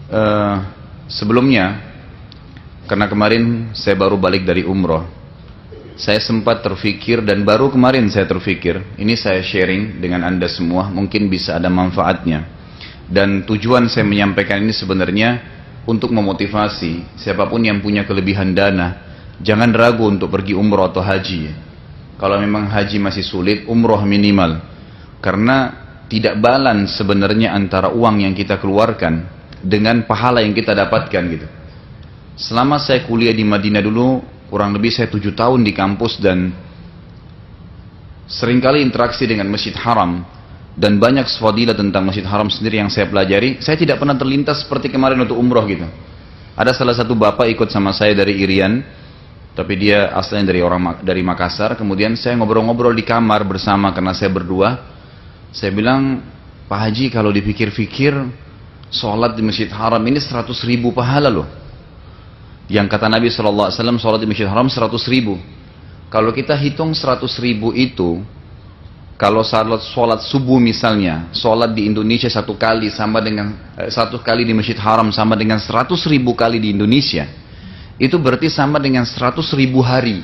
Eh, Sebelumnya, karena kemarin saya baru balik dari umroh, saya sempat terfikir dan baru kemarin saya terfikir, ini saya sharing dengan Anda semua, mungkin bisa ada manfaatnya. Dan tujuan saya menyampaikan ini sebenarnya untuk memotivasi siapapun yang punya kelebihan dana, jangan ragu untuk pergi umroh atau haji. Kalau memang haji masih sulit, umroh minimal. Karena tidak balance sebenarnya antara uang yang kita keluarkan dengan pahala yang kita dapatkan gitu. Selama saya kuliah di Madinah dulu, kurang lebih saya 7 tahun di kampus dan seringkali interaksi dengan Masjid Haram dan banyak fadilah tentang Masjid Haram sendiri yang saya pelajari. Saya tidak pernah terlintas seperti kemarin untuk umroh gitu. Ada salah satu bapak ikut sama saya dari Irian, tapi dia asalnya dari Makassar. Kemudian saya ngobrol-ngobrol di kamar bersama karena saya berdua. Saya bilang, Pak Haji, kalau dipikir-pikir sholat di Masjid Haram ini 100.000 pahala loh. Yang kata Nabi SAW, sholat di Masjid Haram 100.000. Kalau kita hitung 100.000 itu, kalau sholat subuh misalnya, sholat di Indonesia satu kali sama dengan satu kali di Masjid Haram sama dengan 100.000 kali di Indonesia, itu berarti sama dengan 100.000 hari.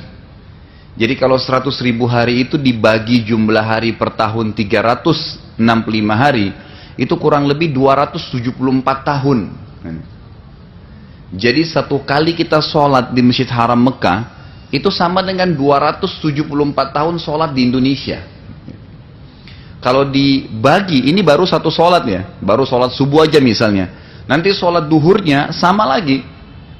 Jadi kalau 100.000 hari itu dibagi jumlah hari per tahun 365 hari, itu kurang lebih 274 tahun. Jadi satu kali kita sholat di Masjid Haram Mekah, itu sama dengan 274 tahun sholat di Indonesia. Kalau dibagi, ini baru satu sholat ya, baru sholat subuh aja misalnya. Nanti sholat duhurnya sama lagi,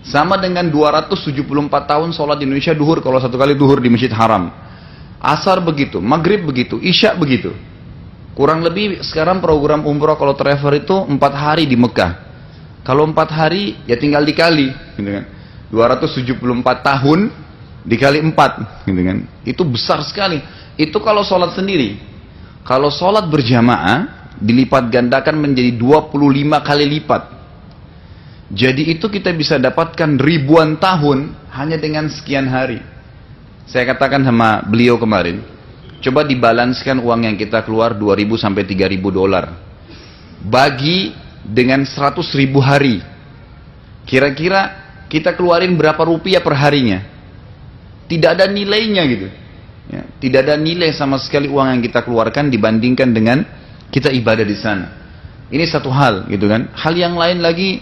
sama dengan 274 tahun sholat di Indonesia duhur, kalau satu kali duhur di Masjid Haram. Asar begitu, maghrib begitu, isya begitu. Kurang lebih sekarang program umroh kalau travel itu 4 hari di Mekah. Kalau 4 hari ya tinggal dikali, gitu kan. 274 tahun dikali 4, gitu kan. Itu besar sekali. Itu kalau sholat sendiri. Kalau sholat berjamaah dilipat gandakan menjadi 25 kali lipat. Jadi itu kita bisa dapatkan ribuan tahun hanya dengan sekian hari. Saya katakan sama beliau kemarin, coba dibalanskan uang yang kita keluar 2.000 sampai 3.000 dolar. Bagi dengan 100.000 hari. Kira-kira kita keluarin berapa rupiah per harinya? Tidak ada nilainya gitu. Ya, tidak ada nilai sama sekali uang yang kita keluarkan dibandingkan dengan kita ibadah di sana. Ini satu hal gitu kan. Hal yang lain lagi,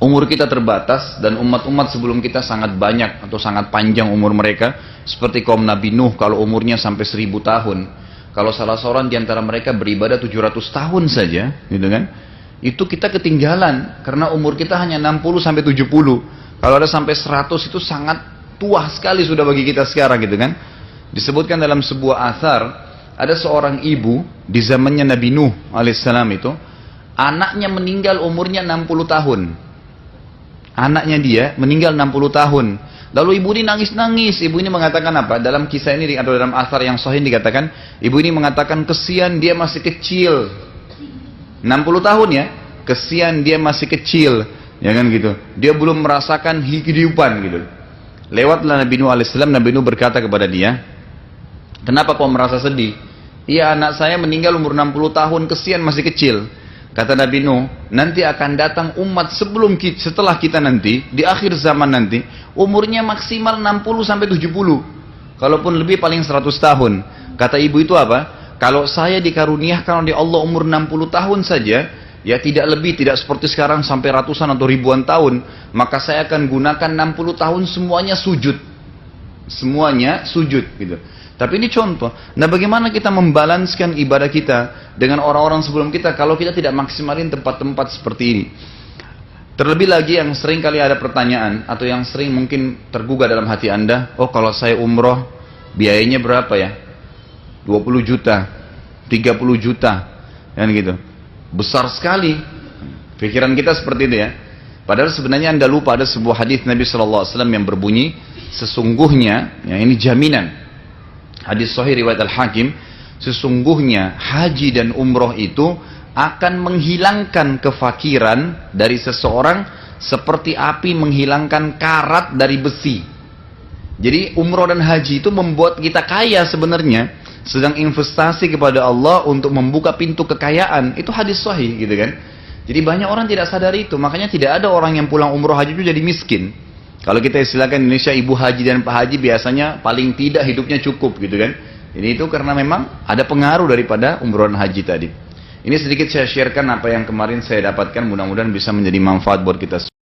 umur kita terbatas dan umat-umat sebelum kita sangat banyak atau sangat panjang umur mereka. Seperti kaum Nabi Nuh kalau umurnya sampai 1.000 tahun. Kalau salah seorang di antara mereka beribadah 700 tahun saja, gitu kan? Itu kita ketinggalan karena umur kita hanya 60 sampai 70. Kalau ada sampai 100 itu sangat tua sekali sudah bagi kita sekarang, gitu kan? Disebutkan dalam sebuah athar, ada seorang ibu di zamannya Nabi Nuh alaihissalam itu, anaknya meninggal umurnya 60 tahun. Anaknya dia meninggal 60 tahun. Lalu ibu ini nangis-nangis. Ibu ini mengatakan apa? Dalam kisah ini atau dalam athar yang sahih dikatakan, ibu ini mengatakan kesian dia masih kecil. 60 tahun ya, kesian dia masih kecil, ya kan gitu. Dia belum merasakan kehidupan gitu. Lewatlah Nabi Nuh alaihissalam, Nabi Nuh berkata kepada dia, kenapa kau merasa sedih? Iya, anak saya meninggal umur 60 tahun, kesian masih kecil. Kata Nabi Nuh, nanti akan datang umat setelah kita nanti, di akhir zaman nanti, umurnya maksimal 60 sampai 70. Kalaupun lebih paling 100 tahun. Kata ibu itu apa? Kalau saya dikaruniakan oleh Allah umur 60 tahun saja, ya tidak lebih, tidak seperti sekarang sampai ratusan atau ribuan tahun, maka saya akan gunakan 60 tahun semuanya sujud. Semuanya sujud gitu. Tapi ini contoh. Nah, bagaimana kita membalanskan ibadah kita dengan orang-orang sebelum kita kalau kita tidak maksimalin tempat-tempat seperti ini. Terlebih lagi yang sering kali ada pertanyaan atau yang sering mungkin tergugah dalam hati Anda, oh kalau saya umroh biayanya berapa ya? 20 juta, 30 juta, kan gitu. Besar sekali. Pikiran kita seperti itu ya. Padahal sebenarnya Anda lupa ada sebuah hadis Nabi SAW yang berbunyi, sesungguhnya, ya ini jaminan. Hadis sahih riwayat Al-Hakim, sesungguhnya haji dan umroh itu akan menghilangkan kefakiran dari seseorang seperti api menghilangkan karat dari besi. Jadi umroh dan haji itu membuat kita kaya sebenarnya, sedang investasi kepada Allah untuk membuka pintu kekayaan. Itu hadis sahih gitu kan. Jadi banyak orang tidak sadar itu, makanya tidak ada orang yang pulang umroh haji itu jadi miskin. Kalau kita istilahkan Indonesia, ibu haji dan pak haji biasanya paling tidak hidupnya cukup gitu kan. Ini itu karena memang ada pengaruh daripada umroh dan haji tadi. Ini sedikit saya sharekan apa yang kemarin saya dapatkan, mudah-mudahan bisa menjadi manfaat buat kita.